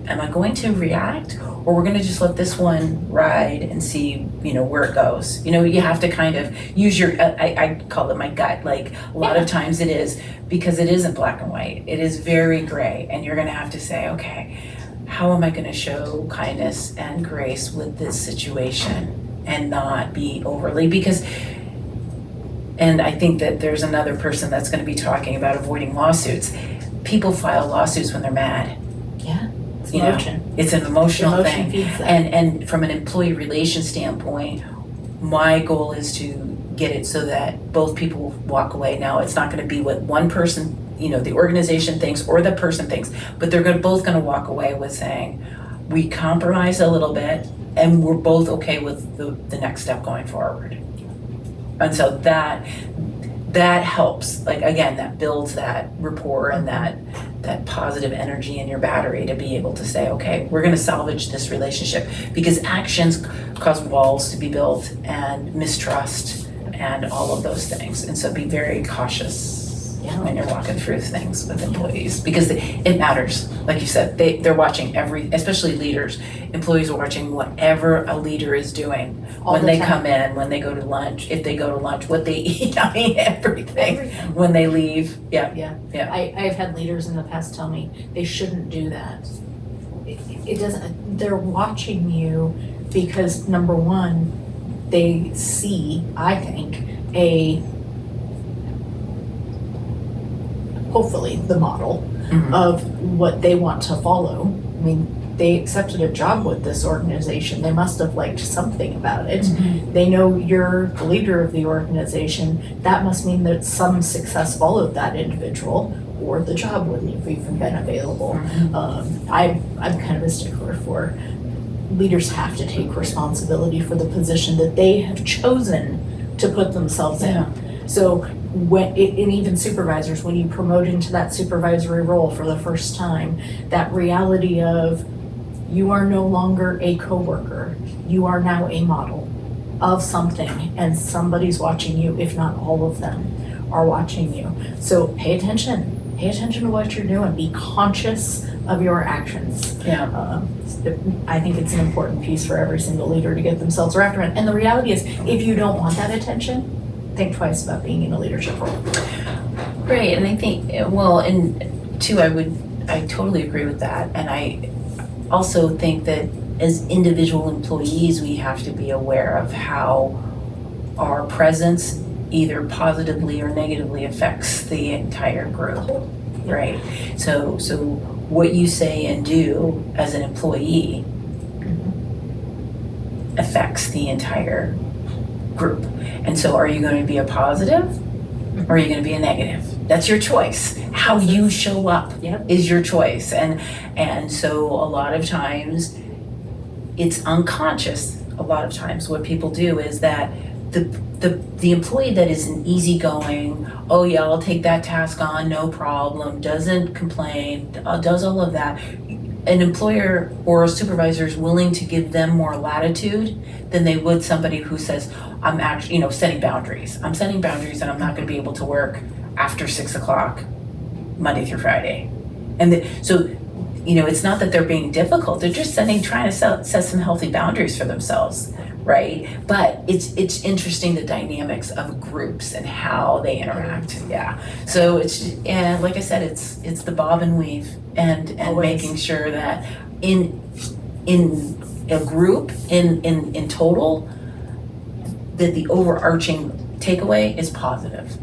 am I going to react, or we're going to just let this one ride and see, where it goes? You have to kind of use your, I call it my gut. Like a lot of times it is, because it isn't black and white. It is very gray, and you're going to have to say, okay, how am I going to show kindness and grace with this situation and not be overly, and I think that there's another person that's going to be talking about avoiding lawsuits. People file lawsuits when they're mad. Yeah, it's emotion. It's an emotional Emotion thing. feeds that. And from an employee relation standpoint, my goal is to get it so that both people walk away. Now, it's not going to be what one person, the organization thinks or the person thinks, but they're both going to walk away with saying, we compromised a little bit and we're both okay with the next step going forward. And so that helps, like, again, that builds that rapport and that positive energy in your battery to be able to say, okay, we're going to salvage this relationship, because actions cause walls to be built and mistrust and all of those things. And so be very cautious when you're walking through things with employees, because it matters. Like you said, they're watching especially leaders. Employees are watching whatever a leader is doing when they come in, when they go to lunch, if they go to lunch, what they eat, everything. When they leave. Yeah. I've had leaders in the past tell me they shouldn't do that. It doesn't, they're watching you because, number one, they see, I think, hopefully the model of what they want to follow. I mean, they accepted a job with this organization. They must have liked something about it. They know you're the leader of the organization. That must mean that some success followed that individual, or the job wouldn't have even been available. I'm kind of a stickler for leaders have to take responsibility for the position that they have chosen to put themselves in. So and even supervisors, when you promote into that supervisory role for the first time, that reality of you are no longer a coworker, you are now a model of something, and somebody's watching you, if not all of them are watching you. So pay attention to what you're doing, be conscious of your actions. I think it's an important piece for every single leader to get themselves wrapped around. And the reality is, if you don't want that attention, think twice about being in a leadership role. Right, and I think, and two, I totally agree with that. And I also think that as individual employees, we have to be aware of how our presence either positively or negatively affects the entire group, right? So what you say and do as an employee affects the entire group. And so are you going to be a positive or are you going to be a negative? That's your choice. How you show up is your choice. And so a lot of times it's unconscious. A lot of times what people do is that the employee that is an easygoing, oh yeah, I'll take that task on, no problem, doesn't complain, does all of that, an employer or a supervisor is willing to give them more latitude than they would somebody who says, I'm actually, setting boundaries. I'm setting boundaries and I'm not going to be able to work after 6 o'clock, Monday through Friday. And so it's not that they're being difficult. They're just trying to set some healthy boundaries for themselves, right? But it's interesting, the dynamics of groups and how they interact. Yeah. So like I said, it's the bob and weave and making sure that in a group, in total, that the overarching takeaway is positive.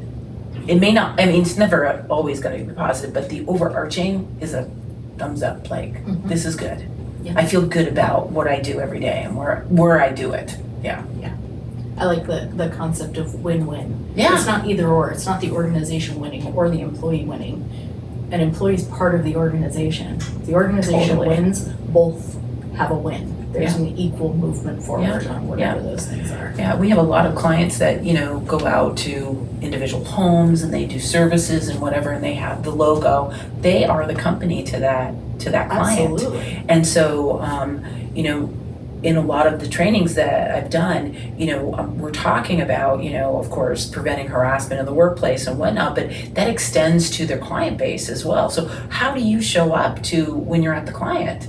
It may not, it's never always going to be positive, but the overarching is a thumbs up, like, this is good. Yeah. I feel good about what I do every day and where I do it. Yeah. I like the concept of win-win. Yeah. It's not either or. It's not the organization winning or the employee winning. An employee's part of the organization. The organization wins, both have a win. There's an equal movement forward on whatever those things are. Yeah, we have a lot of clients that, go out to individual homes and they do services and whatever, and they have the logo. They are the company to that client. Absolutely. And so, in a lot of the trainings that I've done, we're talking about, of course, preventing harassment in the workplace and whatnot, but that extends to their client base as well. So how do you show up to when you're at the client?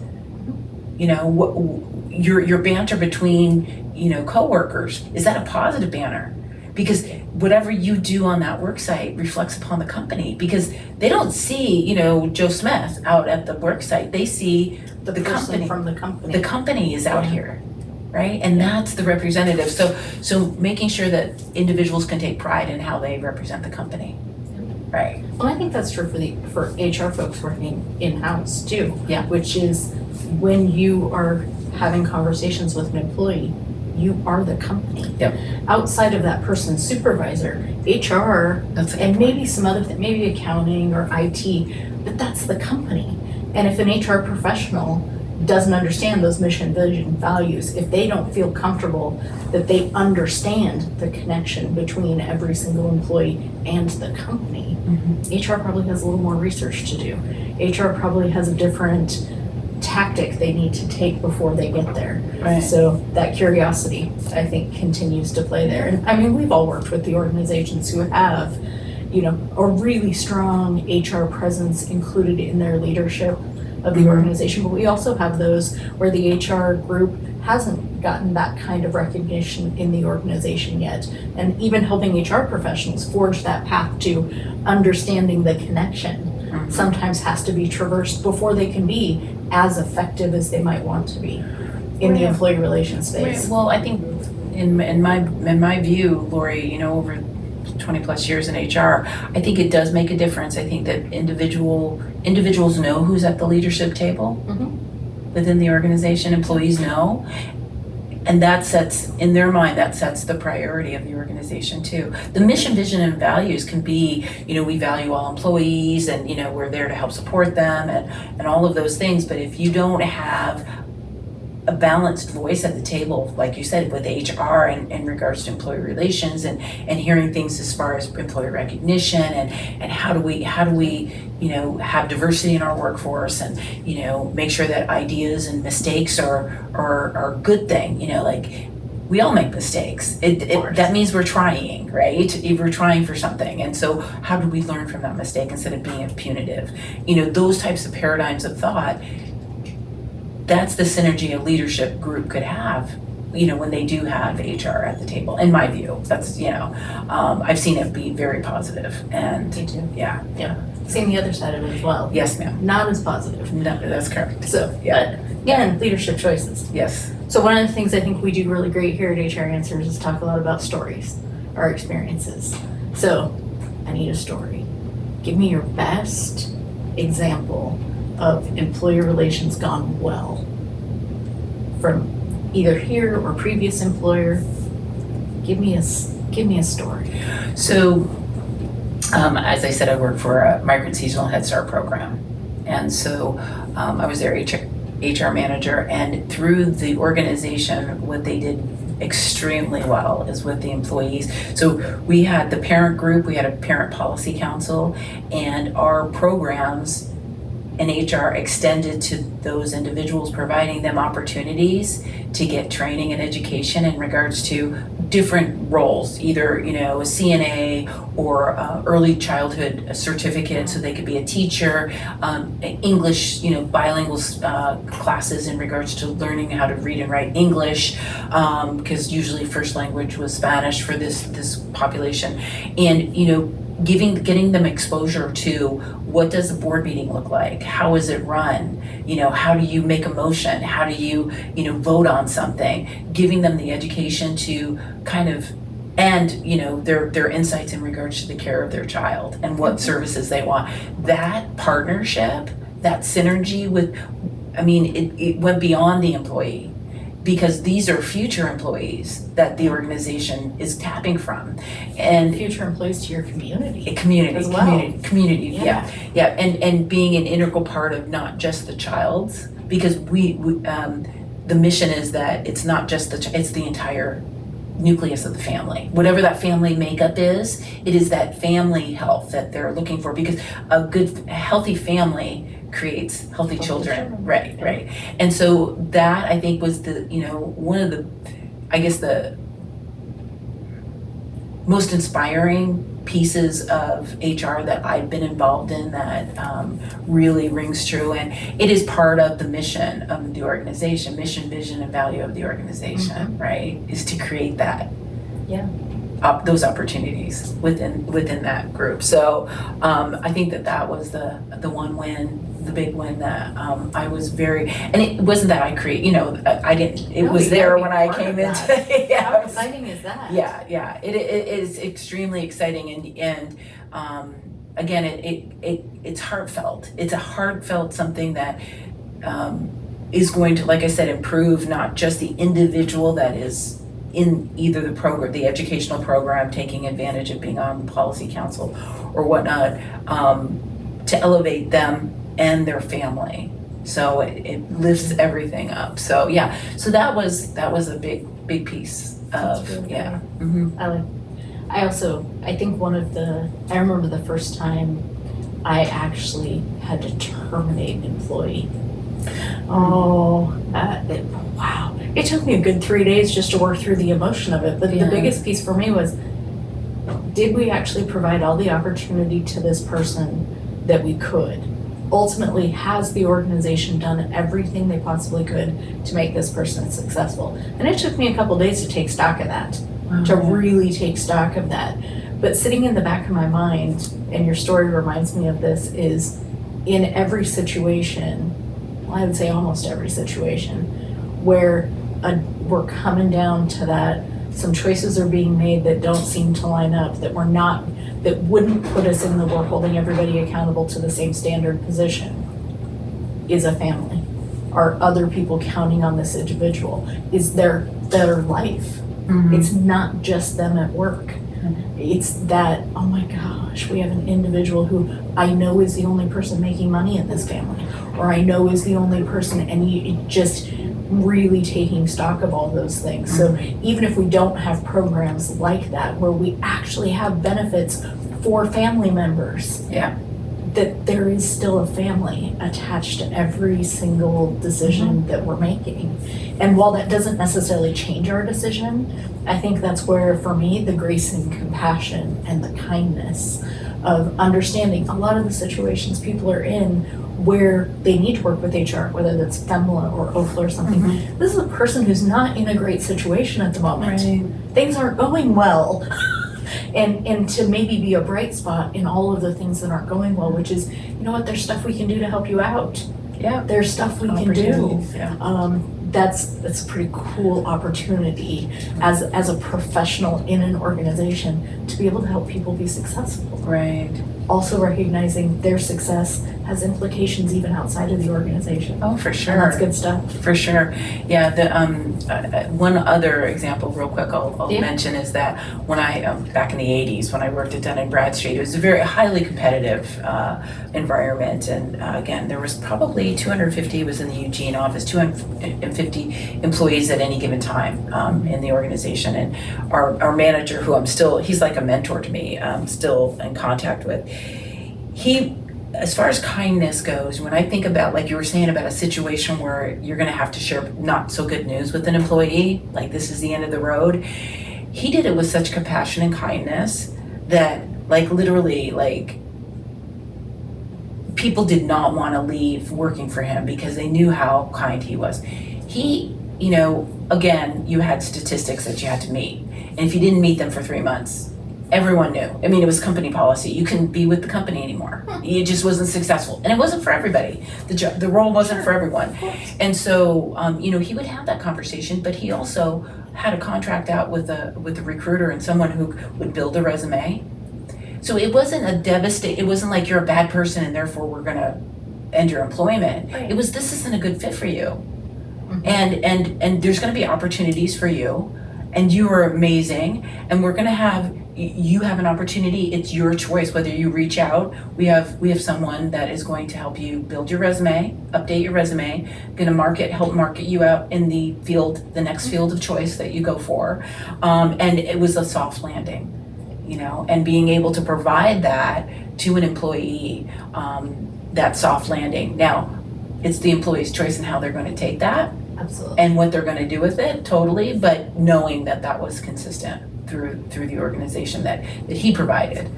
Your banter between, coworkers, is that a positive banter? Because whatever you do on that work site reflects upon the company, because they don't see, Joe Smith out at the work site. They see The the person company. from the company. The company is out Yeah. here, right? And that's the representative. So making sure that individuals can take pride in how they represent the company, right? Well, I think that's true for HR folks working in-house too. Yeah. Which is when you are having conversations with an employee, you are the company. Yep. Outside of that person's supervisor, HR, That's a and good point. maybe some other thing, maybe accounting or IT, but that's the company. And if an HR professional doesn't understand those mission, vision, values, if they don't feel comfortable that they understand the connection between every single employee and the company, HR probably has a little more research to do. HR probably has a different tactic they need to take before they get there. Right. So that curiosity, I think, continues to play there. And I mean, we've all worked with the organizations who have, a really strong HR presence included in their leadership of the organization, but we also have those where the HR group hasn't gotten that kind of recognition in the organization yet. And even helping HR professionals forge that path to understanding the connection sometimes has to be traversed before they can be as effective as they might want to be in the employee relations space. Right. Well, I think in my view, Lori, over 20 plus years in HR, I think it does make a difference. I think that individuals know who's at the leadership table within the organization. Employees know, and that sets, in their mind, that sets the priority of the organization too. The mission, vision, and values can be, we value all employees, and we're there to help support them, and all of those things. But if you don't have a balanced voice at the table, like you said, with HR and in regards to employee relations and hearing things as far as employee recognition and how do we have diversity in our workforce, and make sure that ideas and mistakes are a good thing. We all make mistakes. That means we're trying, right? If we're trying for something. And so how do we learn from that mistake instead of being punitive? Those types of paradigms of thought, that's the synergy a leadership group could have, when they do have HR at the table, in my view. That's, I've seen it be very positive. And Me too. yeah. Seeing the other side of it as well. Yes, ma'am. Not as positive. No, that's correct. So, Yeah. but again, leadership choices. Yes. So one of the things I think we do really great here at HR Answers is talk a lot about stories, our experiences. So I need a story. Give me your best example of employee relations gone well from either here or previous employer. Give me a story. So, as I said, I work for a migrant seasonal Head Start program. And so I was their HR manager, and through the organization, what they did extremely well is with the employees. So we had the parent group, we had a parent policy council, and our programs in HR extended to those individuals, providing them opportunities to get training and education in regards to different roles, either a CNA or early childhood certificate, so they could be a teacher, English, bilingual classes in regards to learning how to read and write English, because usually first language was Spanish for this population, and getting them exposure to what does a board meeting look like, how is it run, how do you make a motion, how do you vote on something, giving them the education to kind of, and their insights in regards to the care of their child and what services they want. That partnership, that synergy it went beyond the employee, because these are future employees that the organization is tapping from, and Future employees to your community. community, As well. community, yeah, and being an integral part of not just the child's because the mission is that it's not just it's the entire nucleus of the family. Whatever that family makeup is, it is that family health that they're looking for, because a good, healthy family creates healthy children. Right. And so that, I think, was the, one of the, I guess, the most inspiring pieces of HR that I've been involved in that really rings true. And it is part of the mission of the organization, mission, vision, and value of the organization, right? Is to create that, those opportunities within that group. So I think that was the one win, the big win that I was very, and it wasn't that I I didn't, it was there when I came into. How exciting is that? Yeah, it is extremely exciting, and again, it's heartfelt. It's a heartfelt something that is going to, like I said, improve not just the individual that is in either the program, the educational program, taking advantage of being on the policy council or whatnot, to elevate them and their family. So it lifts everything up. So so that was a big piece of really I think I remember the first time I actually had to terminate an employee. Wow. It took me a good 3 days just to work through the emotion of it. But the biggest piece for me was, did we actually provide all the opportunity to this person that we could? Ultimately, has the organization done everything they possibly could to make this person successful? And it took me a couple days to take stock of that, to really take stock of that. But sitting in the back of my mind, and your story reminds me of this, is in every situation, I would say almost every situation, where we're coming down to that, some choices are being made that don't seem to line up, that wouldn't put us in the we're holding everybody accountable to the same standard position. Is a family? Are other people counting on this individual? Is their life? It's not just them at work. It's that, oh my gosh, we have an individual who I know is the only person making money in this family, or I know is the only person, and you just really taking stock of all those things. So even if we don't have programs like that where we actually have benefits for family members, that there is still a family attached to every single decision that we're making. And while that doesn't necessarily change our decision, I think that's where, for me, the grace and compassion and the kindness of understanding a lot of the situations people are in where they need to work with HR, whether that's FEMLA or OFLA or something. This is a person who's not in a great situation at the moment. Things aren't going well. And to maybe be a bright spot in all of the things that aren't going well, which is, you know what, there's stuff we can do to help you out. There's stuff we can do. That's a pretty cool opportunity as a professional in an organization to be able to help people be successful. Also recognizing their success has implications even outside of the organization. Oh, for sure. And that's good stuff. For sure. Yeah, one other example real quick I'll mention is that when I, back in the 80s, when I worked at Dun & Bradstreet, it was a very highly competitive environment. And again, there was probably 250, was in the Eugene office, 250 employees at any given time in the organization. And our manager, who he's like a mentor to me, I'm still in contact with, as far as kindness goes, when I think about, like you were saying, about a situation where you're going to have to share not so good news with an employee, like this is the end of the road, he did it with such compassion and kindness that, like, literally, like, people did not want to leave working for him because they knew how kind he was. He, again, you had statistics that you had to meet, and if you didn't meet them for 3 months, everyone knew. I mean, it was company policy. You couldn't be with the company anymore. It just wasn't successful. And it wasn't for everybody. The role wasn't for everyone. And so, he would have that conversation, but he also had a contract out with a recruiter and someone who would build a resume. So it wasn't it wasn't like you're a bad person and therefore we're going to end your employment. It was, this isn't a good fit for you. And there's going to be opportunities for you, and you are amazing, and we're going to have you have an opportunity. It's your choice whether you reach out. We have someone that is going to help you build your resume, update your resume, going to help market you out in the next field of choice that you go for. And it was a soft landing, and being able to provide that to an employee, that soft landing. Now, it's the employee's choice in how they're going to take that. Absolutely. And what they're going to do with it, totally, but knowing that was consistent through the organization that he provided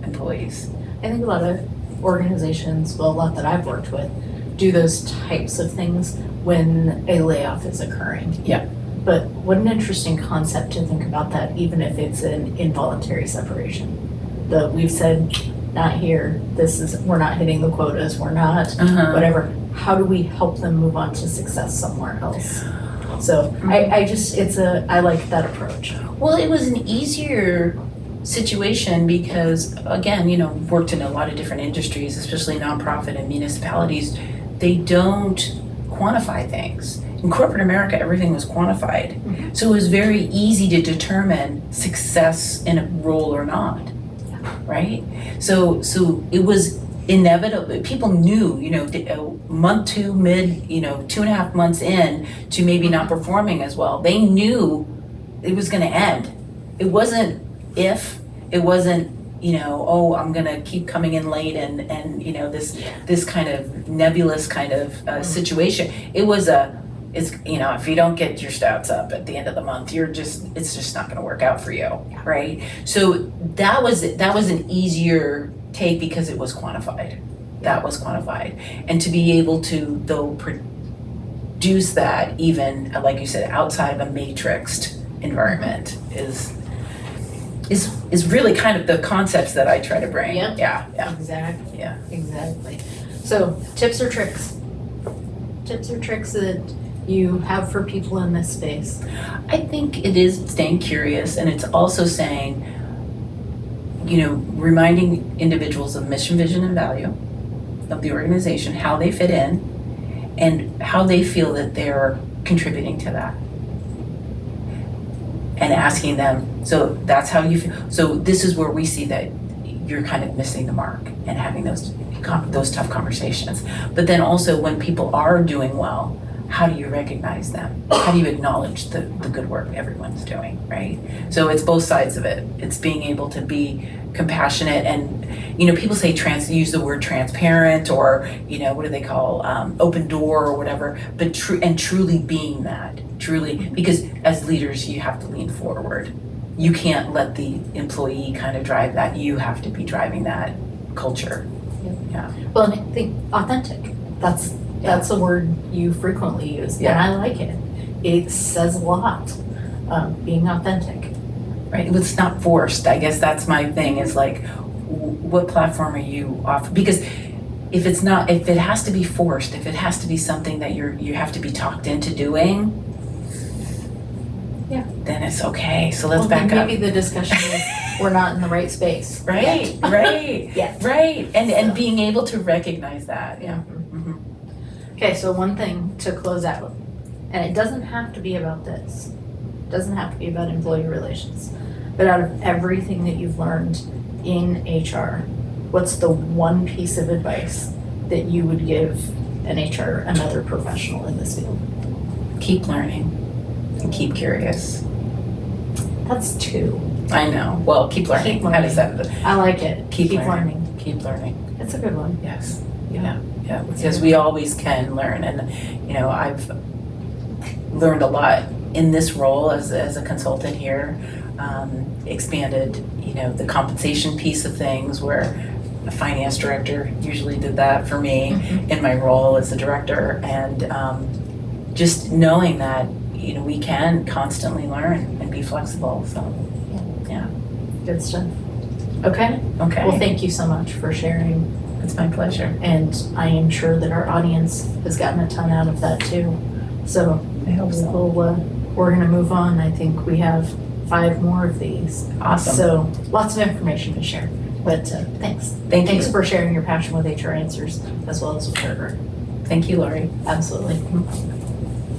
employees. I think a lot of organizations, well, a lot that I've worked with, do those types of things when a layoff is occurring. Yeah. But what an interesting concept to think about that, even if it's an involuntary separation. We've said, not here, we're not hitting the quotas, we're not, whatever. How do we help them move on to success somewhere else? So I like that approach. Well, it was an easier situation because, again, worked in a lot of different industries, especially nonprofit and municipalities. They don't quantify things. In corporate America, everything was quantified. Mm-hmm. So it was very easy to determine success in a role or not, right? So it was inevitable. People knew, month 2, mid, 2.5 months in to maybe not performing as well. They knew it was going to end. It wasn't if, it wasn't, I'm going to keep coming in late and this kind of nebulous kind of situation. It was if you don't get your stats up at the end of the month, it's just not going to work out for you, right? So that was an easier take because it was quantified. That was quantified. And to be able to, though, produce that even, like you said, outside of a matrixed environment is really kind of the concepts that I try to bring. Yep. Yeah. Exactly. Yeah. Exactly. So tips or tricks? Tips or tricks that you have for people in this space? I think it is staying curious, and it's also saying, reminding individuals of mission, vision, and value of the organization, how they fit in, and how they feel that they're contributing to that. And asking them, so that's how you feel. So this is where we see that you're kind of missing the mark and having those tough conversations. But then also when people are doing well, how do you recognize them? How do you acknowledge the good work everyone's doing, right? So it's both sides of it. It's being able to be compassionate and, people say use the word transparent or, what do they call, open door or whatever, but truly being that, because as leaders, you have to lean forward. You can't let the employee kind of drive that. You have to be driving that culture. Yeah. Well, and I think authentic. That's a word you frequently use, and I like it. It says a lot, being authentic. Right, it's not forced. I guess that's my thing, is like, what platform are you offering? Because if it has to be forced, if it has to be something that you have to be talked into doing, then it's okay. So let's back up. Maybe the discussion is we're not in the right space. Right, right, right. And being able to recognize that, yeah. Okay, so one thing to close out, and it doesn't have to be about this. It doesn't have to be about employee relations. But out of everything that you've learned in HR, what's the one piece of advice that you would give another professional in this field? Keep learning and keep curious. That's 2. I know. Well, keep learning. How does that? I like it. Keep learning. Keep learning. That's a good one. Yes. Yeah. Because we always can learn, and I've learned a lot in this role as a consultant here. Expanded, the compensation piece of things, where a finance director usually did that for me in my role as a director, and just knowing that we can constantly learn and be flexible. So yeah. Good stuff. Okay. Well, thank you so much for sharing. It's my pleasure. And I am sure that our audience has gotten a ton out of that too. So I hope so. We're going to move on. I think we have 5 more of these. Awesome. So lots of information to share. But thanks. Thanks for sharing your passion with HR Answers as well as with Burger. Thank you, Lori. Absolutely.